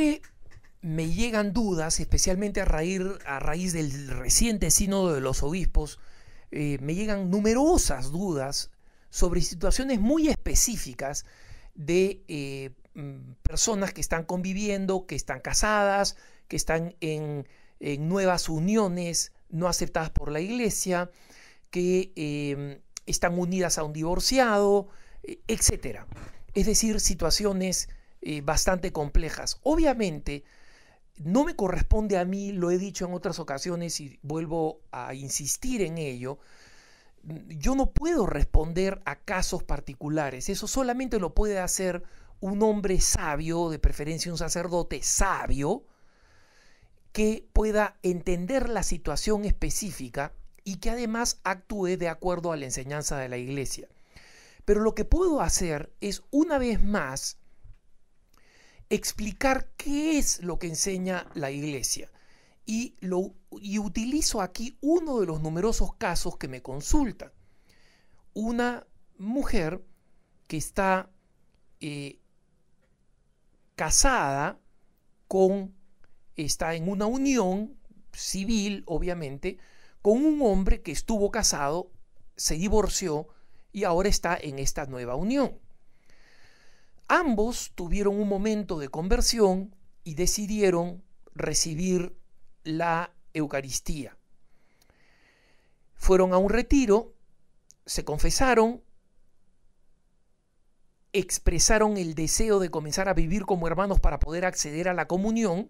Siempre me llegan dudas, especialmente a raíz del reciente sínodo de los obispos, me llegan numerosas dudas sobre situaciones muy específicas de personas que están conviviendo, que están casadas, que están en nuevas uniones no aceptadas por la iglesia, que están unidas a un divorciado, etc. Es decir, situaciones bastante complejas. Obviamente, no me corresponde a mí, lo he dicho en otras ocasiones y vuelvo a insistir en ello, yo no puedo responder a casos particulares, eso solamente lo puede hacer un hombre sabio, de preferencia un sacerdote sabio, que pueda entender la situación específica y que además actúe de acuerdo a la enseñanza de la iglesia. Pero lo que puedo hacer es, una vez más, explicar qué es lo que enseña la iglesia. Y utilizo aquí uno de los numerosos casos que me consultan. Una mujer que está casada está en una unión civil, obviamente, con un hombre que estuvo casado, se divorció y ahora está en esta nueva unión. Ambos tuvieron un momento de conversión y decidieron recibir la Eucaristía. Fueron a un retiro, se confesaron, expresaron el deseo de comenzar a vivir como hermanos para poder acceder a la comunión,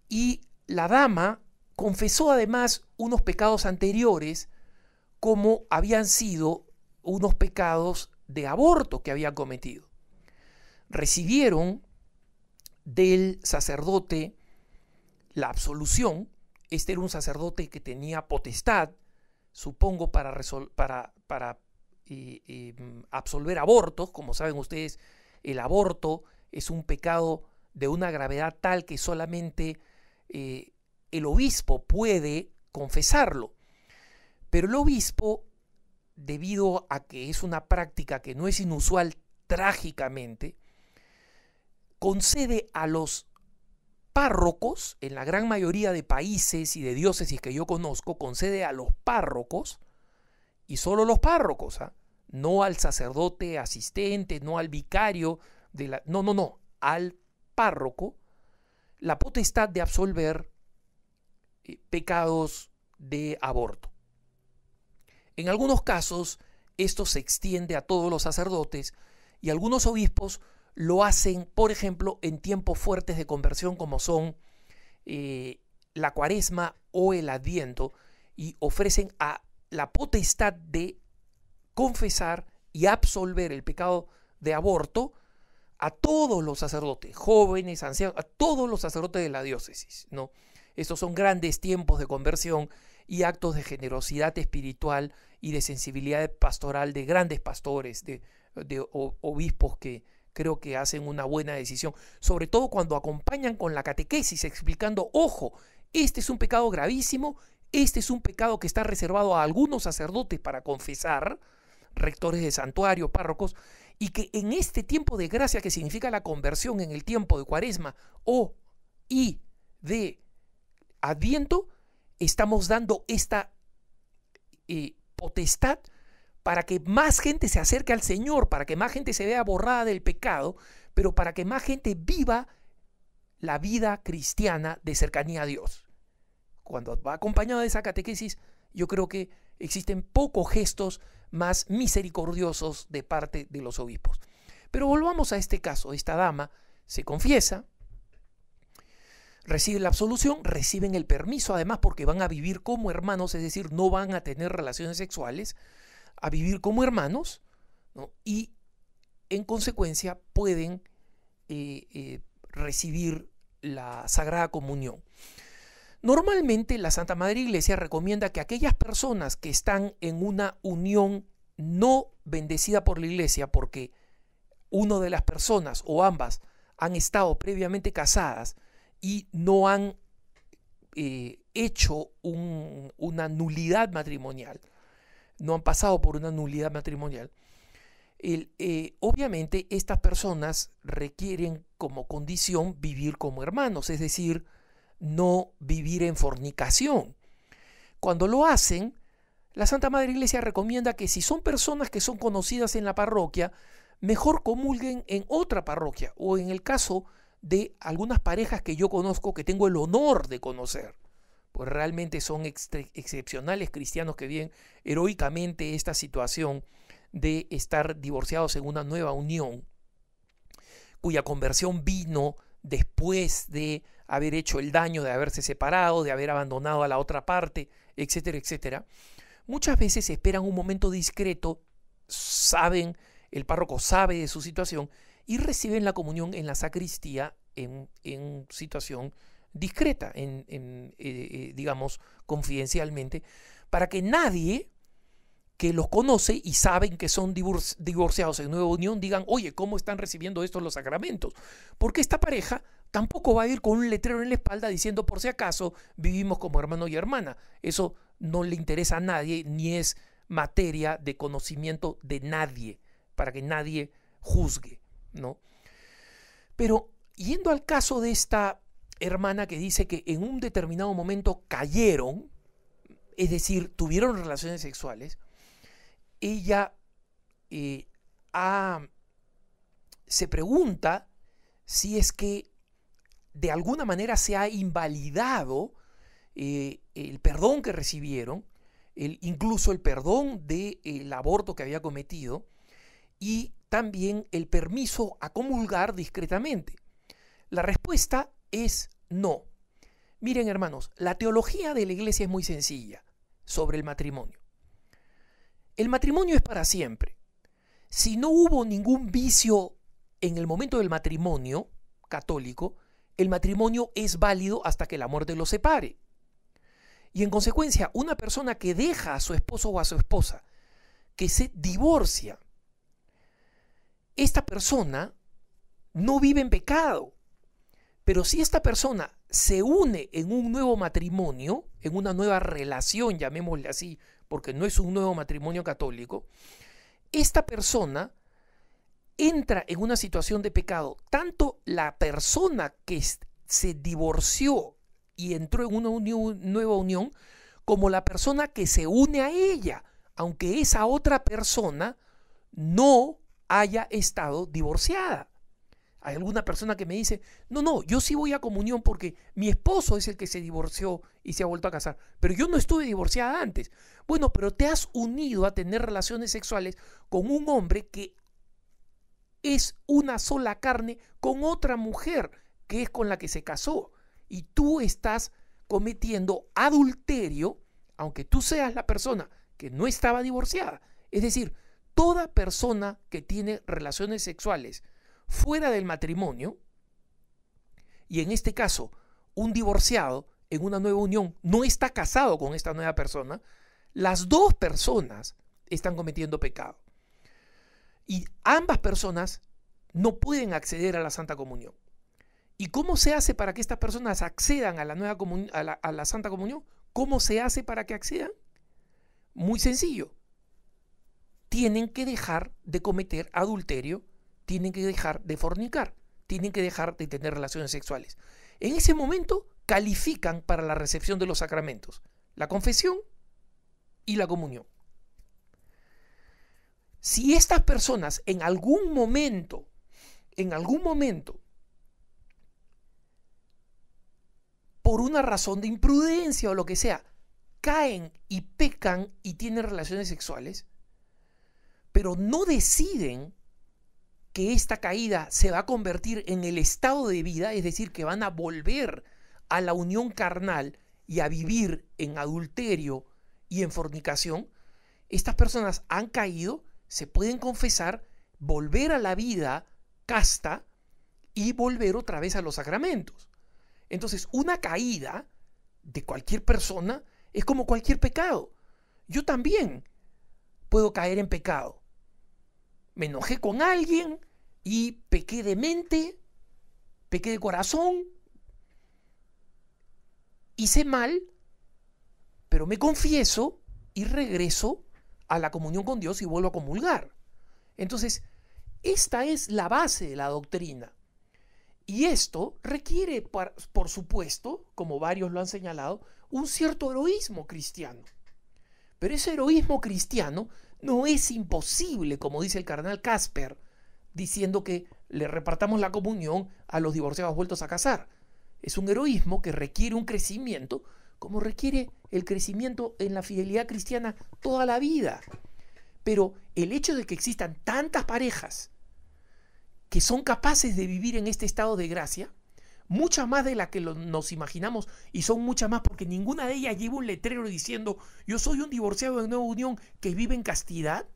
y la dama confesó además unos pecados anteriores, como habían sido unos pecados de aborto que había cometido. Recibieron del sacerdote la absolución. Este era un sacerdote que tenía potestad, supongo, para absolver abortos. Como saben ustedes, el aborto es un pecado de una gravedad tal que solamente el obispo puede confesarlo. Pero el obispo, debido a que es una práctica que no es inusual trágicamente, concede a los párrocos, en la gran mayoría de países y de diócesis que yo conozco, concede a los párrocos, y solo los párrocos, no al sacerdote asistente, no al vicario, no, al párroco, la potestad de absolver pecados de aborto. En algunos casos, esto se extiende a todos los sacerdotes y algunos obispos lo hacen, por ejemplo, en tiempos fuertes de conversión como son la Cuaresma o el Adviento, y ofrecen la potestad de confesar y absolver el pecado de aborto a todos los sacerdotes, jóvenes, ancianos, a todos los sacerdotes de la diócesis, ¿no? Estos son grandes tiempos de conversión y actos de generosidad espiritual y de sensibilidad pastoral de grandes pastores, de obispos que creo que hacen una buena decisión, sobre todo cuando acompañan con la catequesis explicando, ojo, este es un pecado gravísimo, este es un pecado que está reservado a algunos sacerdotes para confesar, rectores de santuario, párrocos, y que en este tiempo de gracia que significa la conversión en el tiempo de Cuaresma y de Adviento, estamos dando esta potestad para que más gente se acerque al Señor, para que más gente se vea borrada del pecado, pero para que más gente viva la vida cristiana de cercanía a Dios. Cuando va acompañado de esa catequesis, yo creo que existen pocos gestos más misericordiosos de parte de los obispos. Pero volvamos a este caso. Esta dama se confiesa, reciben la absolución, reciben el permiso además porque van a vivir como hermanos, es decir, no van a tener relaciones sexuales, a vivir como hermanos, ¿no? Y en consecuencia pueden recibir la Sagrada Comunión. Normalmente la Santa Madre Iglesia recomienda que aquellas personas que están en una unión no bendecida por la Iglesia, porque una de las personas o ambas han estado previamente casadas y no han hecho una nulidad matrimonial, no han pasado por una nulidad matrimonial, Obviamente estas personas requieren como condición vivir como hermanos, es decir, no vivir en fornicación. Cuando lo hacen, la Santa Madre Iglesia recomienda que si son personas que son conocidas en la parroquia, mejor comulguen en otra parroquia, o en el caso de algunas parejas que yo conozco, que tengo el honor de conocer, pues realmente son excepcionales cristianos que viven heroicamente esta situación de estar divorciados en una nueva unión, cuya conversión vino después de haber hecho el daño, de haberse separado, de haber abandonado a la otra parte, etcétera, etcétera. Muchas veces esperan un momento discreto, saben, el párroco sabe de su situación y reciben la comunión en la sacristía en situación discreta, digamos, confidencialmente, para que nadie que los conoce y saben que son divorciados en nueva unión digan, oye, ¿cómo están recibiendo estos los sacramentos? Porque esta pareja tampoco va a ir con un letrero en la espalda diciendo, por si acaso, vivimos como hermano y hermana. Eso no le interesa a nadie, ni es materia de conocimiento de nadie, para que nadie juzgue, ¿no? Pero yendo al caso de esta hermana que dice que en un determinado momento cayeron, es decir, tuvieron relaciones sexuales, ella se pregunta si es que de alguna manera se ha invalidado el perdón que recibieron, incluso el perdón del aborto que había cometido y también el permiso a comulgar discretamente. La respuesta es no. Miren, hermanos, la teología de la Iglesia es muy sencilla sobre el matrimonio. El matrimonio es para siempre. Si no hubo ningún vicio en el momento del matrimonio católico, el matrimonio es válido hasta que la muerte los separe. Y en consecuencia, una persona que deja a su esposo o a su esposa, que se divorcia, esta persona no vive en pecado. Pero si esta persona se une en un nuevo matrimonio, en una nueva relación, llamémosle así, porque no es un nuevo matrimonio católico, esta persona entra en una situación de pecado. Tanto la persona que se divorció y entró en una nueva unión, como la persona que se une a ella, aunque esa otra persona no haya estado divorciada. Hay alguna persona que me dice, no, yo sí voy a comunión porque mi esposo es el que se divorció y se ha vuelto a casar, pero yo no estuve divorciada antes. Bueno, pero te has unido a tener relaciones sexuales con un hombre que es una sola carne con otra mujer que es con la que se casó. Y tú estás cometiendo adulterio, aunque tú seas la persona que no estaba divorciada. Es decir, toda persona que tiene relaciones sexuales fuera del matrimonio, y en este caso un divorciado en una nueva unión no está casado con esta nueva persona, las dos personas están cometiendo pecado. Y ambas personas no pueden acceder a la Santa Comunión. ¿Y cómo se hace para que estas personas accedan a la nueva a la Santa Comunión? ¿Cómo se hace para que accedan? Muy sencillo. Tienen que dejar de cometer adulterio, tienen que dejar de fornicar, tienen que dejar de tener relaciones sexuales. En ese momento califican para la recepción de los sacramentos, la confesión y la comunión. Si estas personas en algún momento, por una razón de imprudencia o lo que sea, caen y pecan y tienen relaciones sexuales, pero no deciden que esta caída se va a convertir en el estado de vida, es decir, que van a volver a la unión carnal y a vivir en adulterio y en fornicación, estas personas han caído, se pueden confesar, volver a la vida casta y volver otra vez a los sacramentos. Entonces, una caída de cualquier persona es como cualquier pecado. Yo también puedo caer en pecado. Me enojé con alguien y pequé de mente, pequé de corazón, hice mal, pero me confieso y regreso a la comunión con Dios y vuelvo a comulgar. Entonces, esta es la base de la doctrina. Y esto requiere, por supuesto, como varios lo han señalado, un cierto heroísmo cristiano. Pero ese heroísmo cristiano no es imposible, como dice el cardenal Casper, diciendo que le repartamos la comunión a los divorciados vueltos a casar. Es un heroísmo que requiere un crecimiento, como requiere el crecimiento en la fidelidad cristiana toda la vida. Pero el hecho de que existan tantas parejas que son capaces de vivir en este estado de gracia, muchas más de las que nos imaginamos, y son muchas más porque ninguna de ellas lleva un letrero diciendo yo soy un divorciado de nueva unión que vive en castidad,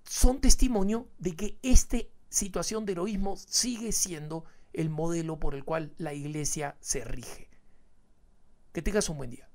son testimonio de que esta situación de heroísmo sigue siendo el modelo por el cual la iglesia se rige. Que tengas un buen día.